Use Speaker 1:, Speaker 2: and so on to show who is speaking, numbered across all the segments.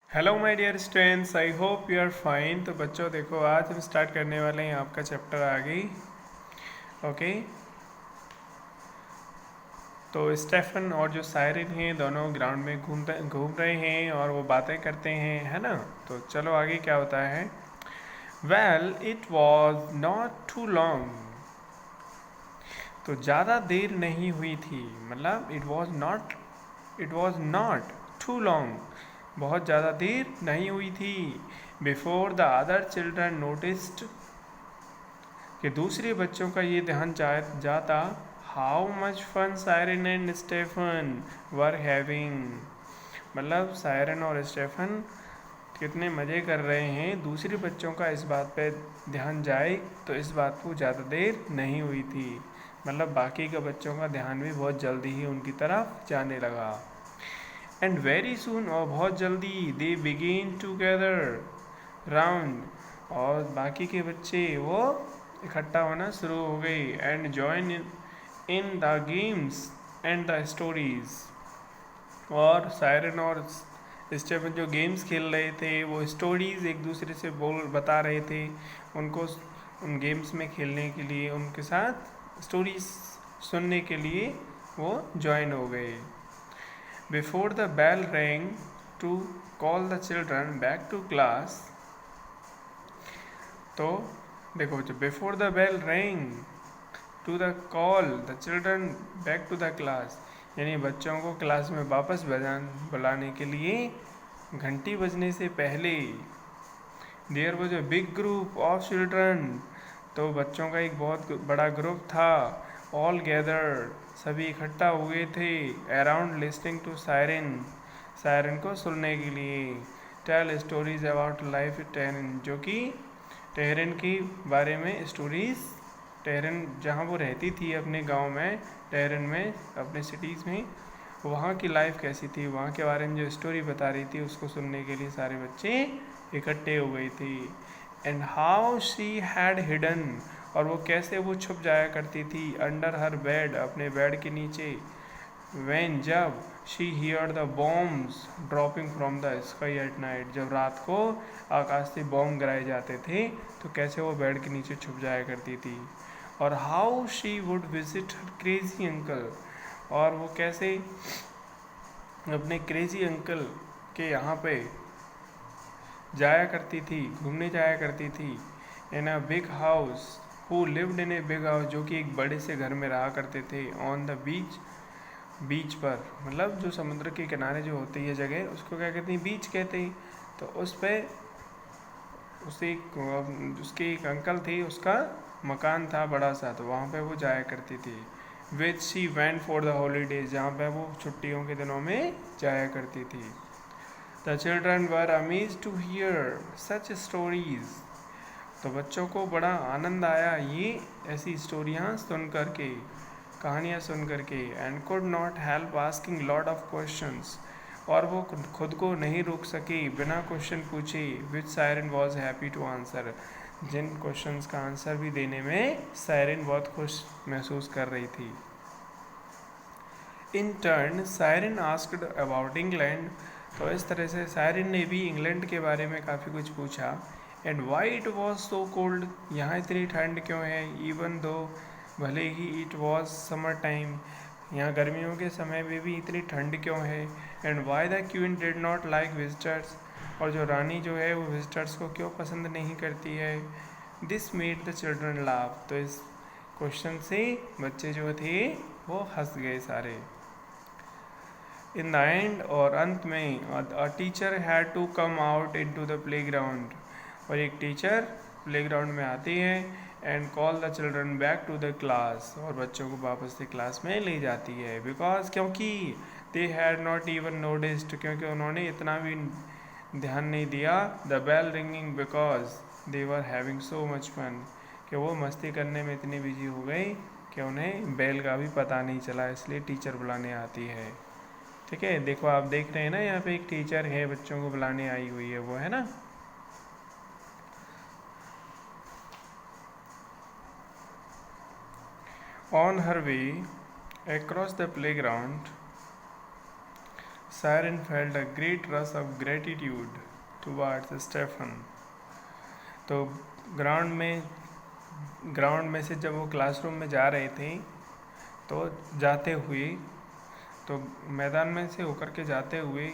Speaker 1: Hello my dear students, I hope you are fine. तो बच्चों देखो, आज हम स्टार्ट करने वाले हैं आपका चैप्टर आगे। ओके। तो स्टेफन और जो सायरन हैं दोनों ग्राउंड में घूम रहे हैं और वो बातें करते हैं, है ना। तो चलो आगे क्या होता है। Well it was not too long. तो ज़्यादा देर नहीं हुई थी, मतलब it was not too long, बहुत ज़्यादा देर नहीं हुई थी। Before the other children noticed, कि दूसरे बच्चों का ये ध्यान जाता how much fun Siren and Stefan were having. मतलब सायरन और स्टेफन कितने मज़े कर रहे हैं, दूसरे बच्चों का इस बात पे ध्यान जाए तो इस बात को ज़्यादा देर नहीं हुई थी। मतलब बाकी के बच्चों का ध्यान भी बहुत जल्दी ही उनकी तरफ जाने लगा। एंड वेरी सून, और बहुत जल्दी, दे बिगेन टूगेदर राउंड, और बाकी के बच्चे वो इकट्ठा होना शुरू हो गए। And join in the games and the stories, और सायरन और स्टेफन जो गेम्स खेल रहे थे वो स्टोरीज एक दूसरे से बता रहे थे उनको। उन गेम्स में खेलने के लिए, उनके साथ स्टोरीज सुनने के लिए वो ज्वाइन हो गए। Before the bell rang to call the children back to class. तो देखो, जब before the bell rang to the call the children back to the class, यानी बच्चों को क्लास में वापस बुलाने के लिए घंटी बजने से पहले, there was a big group of children, तो बच्चों का एक बहुत बड़ा ग्रुप था। ऑल गैदर्ड, सभी इकट्ठा हुए थे। Around listening to Siren, Siren को सुनने के लिए। Tell stories about life Tehran, जो कि टेहरन के बारे में स्टोरीज, टेहरन जहाँ वो रहती थी अपने गांव में, टेहरन में, अपने सिटीज़ में, वहाँ की लाइफ कैसी थी, वहाँ के बारे में जो स्टोरी बता रही थी उसको सुनने के लिए सारे बच्चे इकट्ठे हो गए थे। And how she had hidden, और वो कैसे वो छुप जाया करती थी, अंडर हर बेड, अपने बेड के नीचे। when, जब she here the bombs dropping from the sky at night, जब रात को आकाश से बॉम्ब गिराए जाते थे तो कैसे वो बेड के नीचे छुप जाया करती थी। और how she would visit her crazy uncle, और वो कैसे अपने क्रेजी अंकल के यहाँ पे जाया करती थी, घूमने जाया करती थी। In a big house, who lived in a big house, जो कि एक बड़े से घर में रहा करते थे। ऑन द बीच, बीच पर, मतलब जो समुद्र के किनारे जो होती है जगह, उसको क्या कहते हैं, बीच कहते हैं। तो उस पर उसे उसके एक अंकल थे, उसका मकान था बड़ा सा, तो वहाँ पे वो जाया करती थी। Which she went for the holidays, जहाँ पे वो छुट्टियों के दिनों में जाया करती थी। The children were amaze to hear such stories, तो बच्चों को बड़ा आनंद आया ये ऐसी स्टोरियाँ सुन करके, कहानियाँ सुन करके। And could not help asking lot of questions, और वो खुद को नहीं रोक सके बिना क्वेश्चन पूछे। Which siren was happy to answer, जिन क्वेश्चंस का आंसर भी देने में सायरन बहुत खुश महसूस कर रही थी। In turn siren asked about England, तो इस तरह से सायरन ने भी इंग्लैंड के बारे में काफ़ी कुछ पूछा। And why it was so cold, यहाँ इतनी ठंड क्यों है। इवन दो, भले ही इट वॉज समर टाइम, यहाँ गर्मियों के समय में भी इतनी ठंड क्यों है। And why the queen did not like visitors, और जो रानी जो है वो विजिटर्स को क्यों पसंद नहीं करती है। This made the children laugh, तो इस क्वेश्चन से बच्चे जो थे वो हंस गए सारे। इन द एंड, और अंत में, a teacher had to come out into the playground, और एक टीचर प्ले ग्राउंड में आती है and call the children back to the class, और बच्चों को वापस से क्लास में ले जाती है। बिकॉज, क्योंकि they had not even noticed, क्योंकि उन्होंने इतना भी ध्यान नहीं दिया। The bell ringing, because they were having so much fun, कि वो मस्ती करने में इतनी बिजी हो गई कि उन्हें बेल का भी पता नहीं चला, इसलिए टीचर बुलाने आती है। ठीक है, देखो आप देख रहे हैं ना, यहाँ पे एक टीचर है बच्चों को बुलाने आई हुई है, वो है ना। On her way across the playground, Siren felt a great rush of gratitude towards Stefan. तो ग्राउंड में से जब वो क्लासरूम में जा रहे थे तो जाते हुए, तो मैदान में से होकर के जाते हुए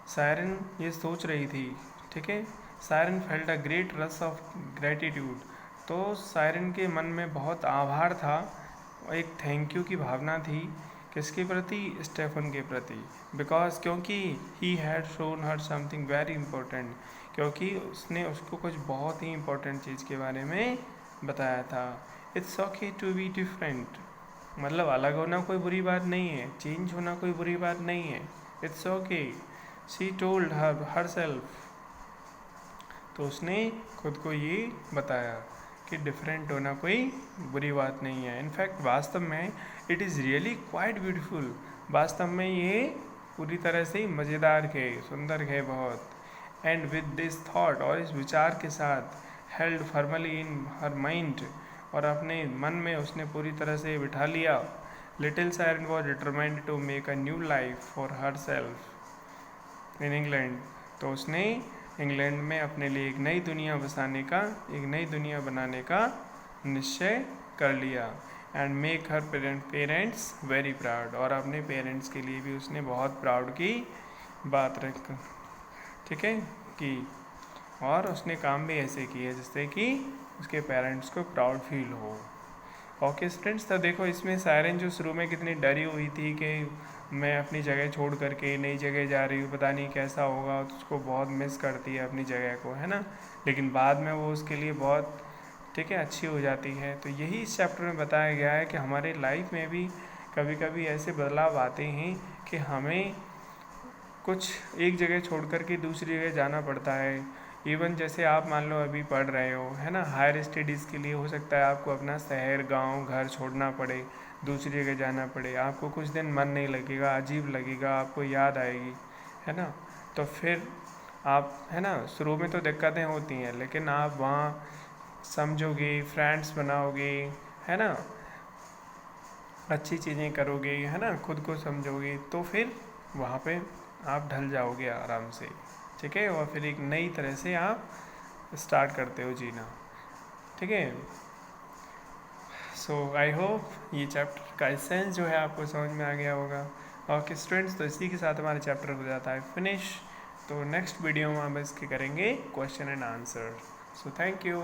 Speaker 1: सायरन ये सोच रही थी, ठीक है, siren felt a great rush of gratitude. तो सायरन के मन में बहुत आभार था, एक थैंक यू की भावना थी, किसके प्रति, स्टेफन के प्रति। बिकॉज क्योंकि he had shown her something very important, क्योंकि उसने उसको कुछ बहुत ही इंपॉर्टेंट चीज़ के बारे में बताया था। It's okay to be different, मतलब अलग होना कोई बुरी बात नहीं है, चेंज होना कोई बुरी बात नहीं है। It's okay, she told her self. तो उसने खुद को ये बताया कि डिफरेंट होना कोई बुरी बात नहीं है। इनफैक्ट वास्तव में it is really quite beautiful, वास्तव में ये पूरी तरह से मज़ेदार है, सुंदर है बहुत। एंड विद दिस थॉट, और इस विचार के साथ, हेल्ड फर्मली इन हर माइंड, और अपने मन में उसने पूरी तरह से बिठा लिया, little Siren was determined to make a new life for herself in England. तो उसने इंग्लैंड में अपने लिए एक नई दुनिया बसाने का, एक नई दुनिया बनाने का निश्चय कर लिया। And make her parents very proud, और अपने पेरेंट्स के लिए भी उसने बहुत प्राउड की बात रख, ठीक है, की। और उसने काम भी ऐसे किए जिससे कि उसके पेरेंट्स को प्राउड फील हो। ओके स्टूडेंट्स, तो देखो इसमें सायरन जो शुरू में कितनी डरी हुई थी कि मैं अपनी जगह छोड़ करके नई जगह जा रही हूँ, पता नहीं कैसा होगा, तो उसको बहुत मिस करती है अपनी जगह को, है ना। लेकिन बाद में वो उसके लिए बहुत, ठीक है, अच्छी हो जाती है। तो यही इस चैप्टर में बताया गया है कि हमारे लाइफ में भी कभी कभी ऐसे बदलाव आते हैं कि हमें कुछ एक जगह छोड़ कर के दूसरी जगह जाना पड़ता है। इवन जैसे आप मान लो अभी पढ़ रहे हो, है ना, हायर स्टडीज़ के लिए हो सकता है आपको अपना शहर, गांव, घर छोड़ना पड़े, दूसरी जगह जाना पड़े। आपको कुछ दिन मन नहीं लगेगा, अजीब लगेगा, आपको याद आएगी, है ना। तो फिर आप, है ना, शुरू में तो दिक्कतें होती हैं, लेकिन आप वहाँ समझोगे, फ्रेंड्स बनाओगे, है ना, अच्छी चीज़ें करोगे, है ना, खुद को समझोगे, तो फिर वहाँ पे आप ढल जाओगे आराम से, ठीक है। और फिर एक नई तरह से आप स्टार्ट करते हो जीना, ठीक है। सो आई होप ये चैप्टर का एसेंस जो है आपको समझ में आ गया होगा। ओके स्टूडेंट्स, तो इसी के साथ हमारा चैप्टर हो जाता है फिनिश। तो नेक्स्ट वीडियो में हम इसके करेंगे question and answer. So thank you.